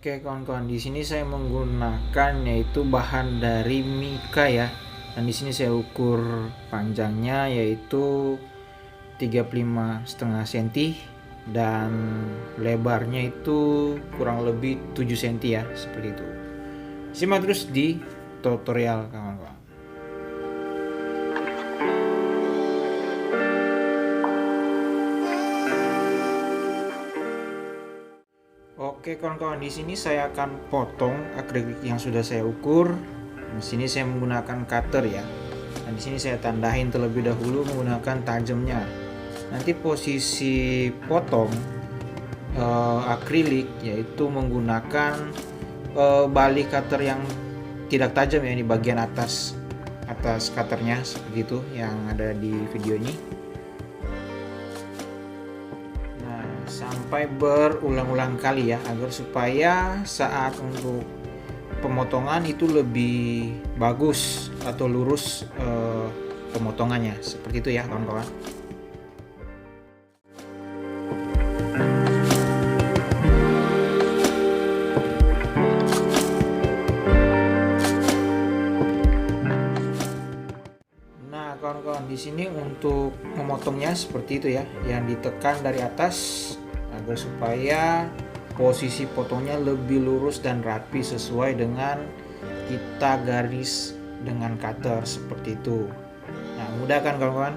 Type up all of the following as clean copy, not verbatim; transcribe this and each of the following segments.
Oke kawan-kawan, di sini saya menggunakan yaitu bahan dari Mika ya. Dan di sini saya ukur panjangnya yaitu 35,5 cm dan lebarnya itu kurang lebih 7 cm ya, seperti itu. Simak terus di tutorial kawan-kawan. Oke kawan-kawan, di sini saya akan potong akrilik yang sudah saya ukur. Di sini saya menggunakan cutter ya. Dan di sini saya tandain terlebih dahulu menggunakan tajamnya. Nanti posisi potong akrilik yaitu menggunakan balik cutter yang tidak tajam ya, di bagian atas cutternya seperti itu yang ada di video ini. Sampai berulang-ulang kali ya, agar supaya saat untuk pemotongan itu lebih bagus atau lurus pemotongannya, seperti itu ya kawan-kawan. Nah kawan-kawan, di sini untuk memotongnya seperti itu ya, yang ditekan dari atas agar supaya posisi potongnya lebih lurus dan rapi sesuai dengan kita garis dengan cutter seperti itu. Nah mudah kan kawan-kawan?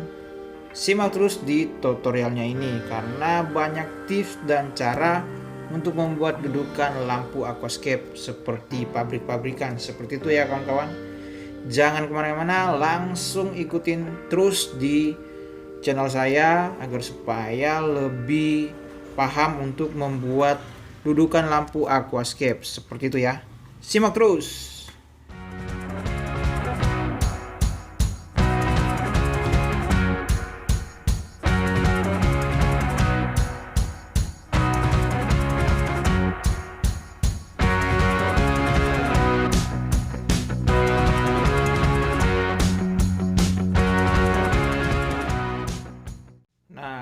Simak terus di tutorialnya ini karena banyak tips dan cara untuk membuat dudukan lampu aquascape seperti pabrik-pabrikan seperti itu ya kawan-kawan. Jangan kemana-mana, langsung ikutin terus di channel saya agar supaya lebih paham untuk membuat dudukan lampu aquascape seperti itu ya. Simak terus.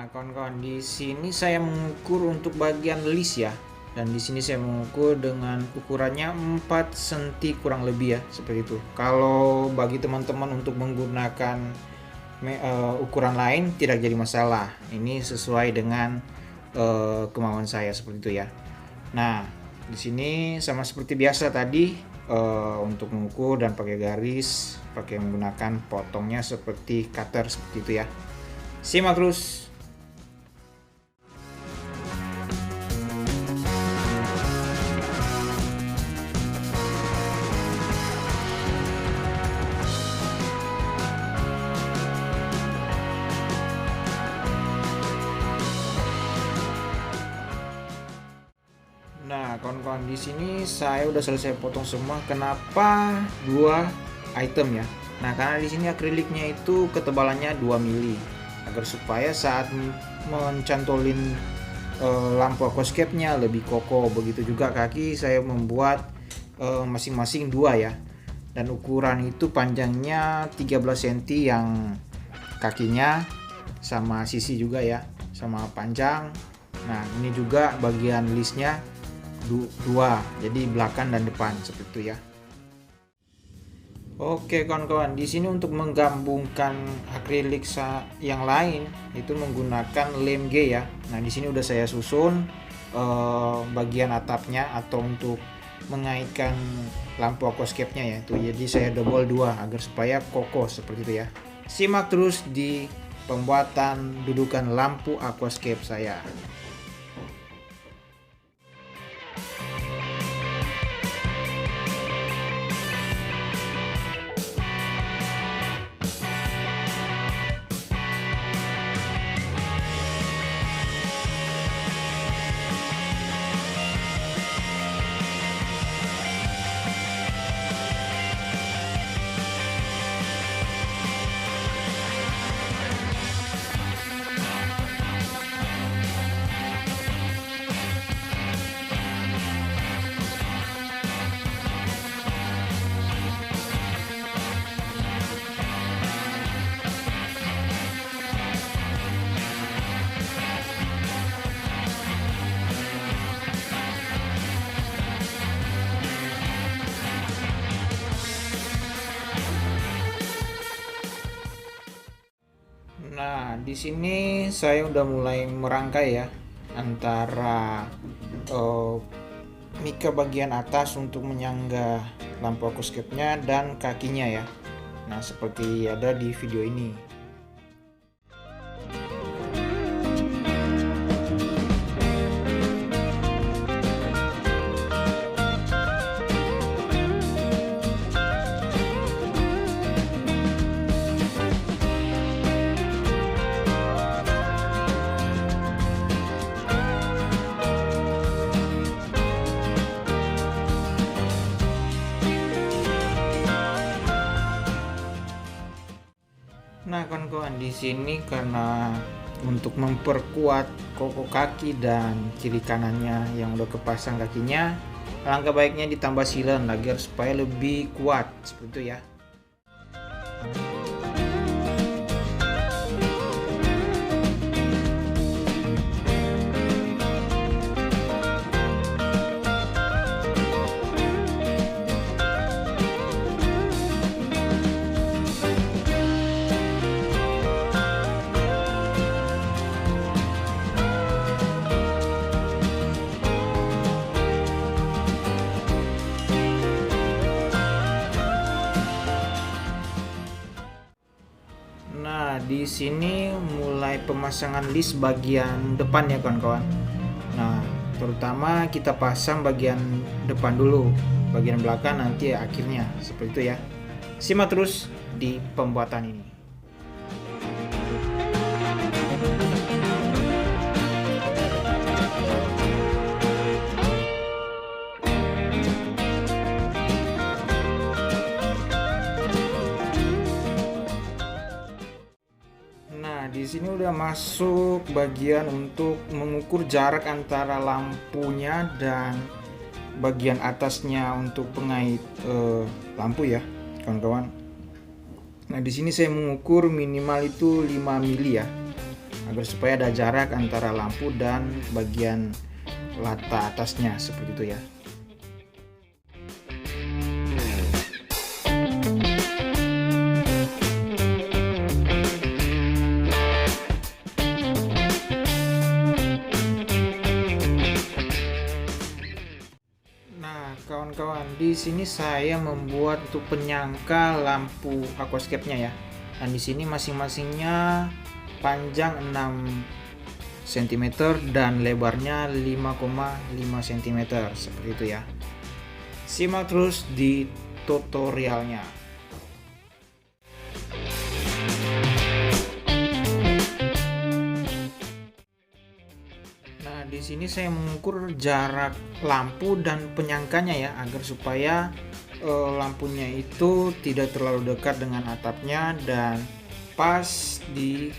Kawan-kawan, di sini saya mengukur untuk bagian list ya, dan di sini saya mengukur dengan ukurannya 4 cm kurang lebih ya, seperti itu. Kalau bagi teman-teman untuk menggunakan ukuran lain tidak jadi masalah, ini sesuai dengan kemauan saya seperti itu ya. Nah di sini sama seperti biasa tadi, untuk mengukur dan pakai garis, pakai menggunakan potongnya seperti cutter seperti itu ya. Simak terus. Nah, kawan-kawan, di sini saya udah selesai potong semua. Kenapa dua item ya? Nah, karena di sini akriliknya itu ketebalannya 2 mili agar supaya saat mencantolin lampu aquascape-nya lebih kokoh. Begitu juga kaki saya membuat masing-masing 2 ya. Dan ukuran itu panjangnya 13 cm yang kakinya, sama sisi juga ya, sama panjang. Nah, ini juga bagian listnya 2, jadi belakang dan depan seperti itu ya. Oke kawan-kawan, di sini untuk menggabungkan akrilik yang lain itu menggunakan lem G ya. Nah di sini udah saya susun bagian atapnya atau untuk mengaitkan lampu aquascape-nya ya itu. Jadi saya double 2 agar supaya kokoh seperti itu ya. Simak terus di pembuatan dudukan lampu aquascape saya. Di sini saya udah mulai merangkai ya antara mika bagian atas untuk menyangga lampu aquascape-nya dan kakinya ya. Nah, seperti ada di video ini. Nah, kawan-kawan, di sini karena untuk memperkuat koko kaki dan kiri kanannya yang udah kepasang kakinya, alangkah baiknya ditambah silen agar supaya lebih kuat seperti itu ya. Nah, di sini mulai pemasangan list bagian depan ya kawan-kawan. Nah, terutama kita pasang bagian depan dulu, bagian belakang nanti akhirnya, seperti itu ya. Simak terus di pembuatan ini. Di sini udah masuk bagian untuk mengukur jarak antara lampunya dan bagian atasnya untuk pengait lampu ya, kawan-kawan. Nah, di sini saya mengukur minimal itu 5 mili ya, agar supaya ada jarak antara lampu dan bagian lata atasnya seperti itu ya. Kawan-kawan, di sini saya membuat untuk penyangka lampu aquascape-nya ya. Dan di sini masing-masingnya panjang 6 cm dan lebarnya 5,5 cm seperti itu ya. Simak terus di tutorialnya. Di sini saya mengukur jarak lampu dan penyangkanya ya, agar supaya lampunya itu tidak terlalu dekat dengan atapnya dan pas di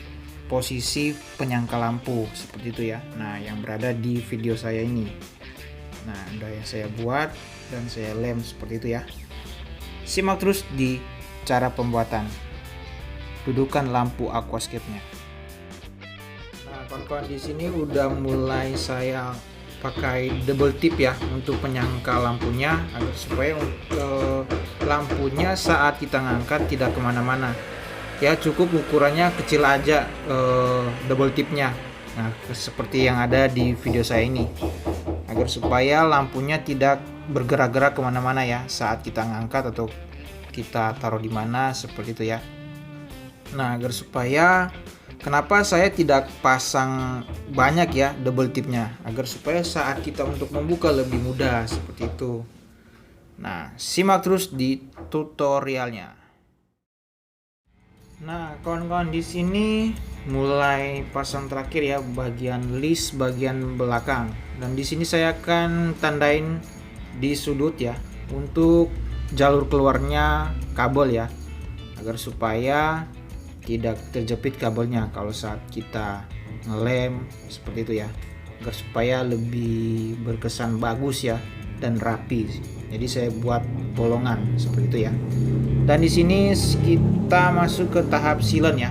posisi penyangka lampu seperti itu ya. Nah, yang berada di video saya ini. Nah, udah yang saya buat dan saya lem seperti itu ya. Simak terus di cara pembuatan. Dudukan lampu aquascape-nya. Kawan-kawan, di sini udah mulai saya pakai double tip ya untuk penyangka lampunya, agar supaya lampunya saat kita ngangkat tidak kemana-mana ya. Cukup ukurannya kecil aja double tipnya. Nah, seperti yang ada di video saya ini, agar supaya lampunya tidak bergerak-gerak kemana-mana ya saat kita ngangkat atau kita taruh di mana seperti itu ya. Nah, agar supaya kenapa saya tidak pasang banyak ya double tipnya, agar supaya saat kita untuk membuka lebih mudah seperti itu. Nah, simak terus di tutorialnya. Nah, kawan-kawan, di sini mulai pasang terakhir ya bagian list bagian belakang. Dan di sini saya akan tandain di sudut ya untuk jalur keluarnya kabel ya, agar supaya tidak terjepit kabelnya kalau saat kita ngelem seperti itu ya, agar supaya lebih berkesan bagus ya dan rapi. Jadi saya buat bolongan seperti itu ya. Dan di sini kita masuk ke tahap silen ya.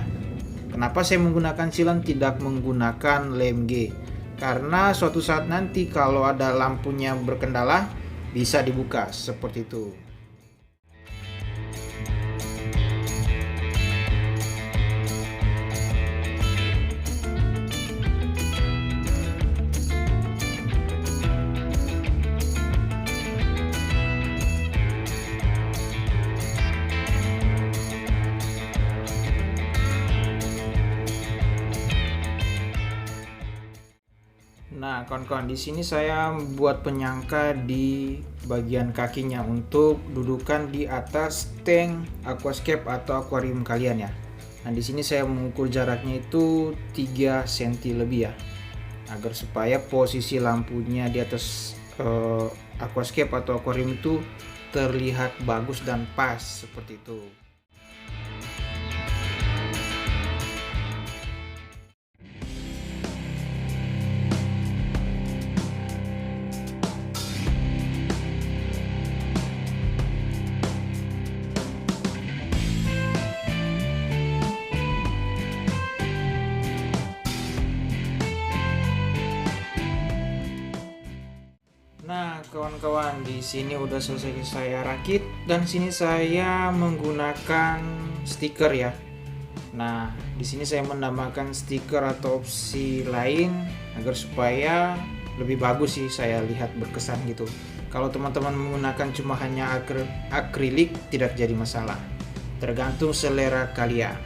Kenapa saya menggunakan silen tidak menggunakan lem G? Karena suatu saat nanti kalau ada lampunya berkendala bisa dibuka seperti itu. kawan-kawan, di sini saya buat penyangka di bagian kakinya untuk dudukan di atas tank aquascape atau akuarium kalian ya. Nah, di sini saya mengukur jaraknya itu 3 cm lebih ya, agar supaya posisi lampunya di atas aquascape atau akuarium itu terlihat bagus dan pas seperti itu. Nah, kawan-kawan, di sini udah selesai saya rakit dan sini saya menggunakan stiker ya. Nah, di sini saya menambahkan stiker atau opsi lain agar supaya lebih bagus sih, saya lihat berkesan gitu. Kalau teman-teman menggunakan cuma hanya akrilik tidak jadi masalah. Tergantung selera kalian.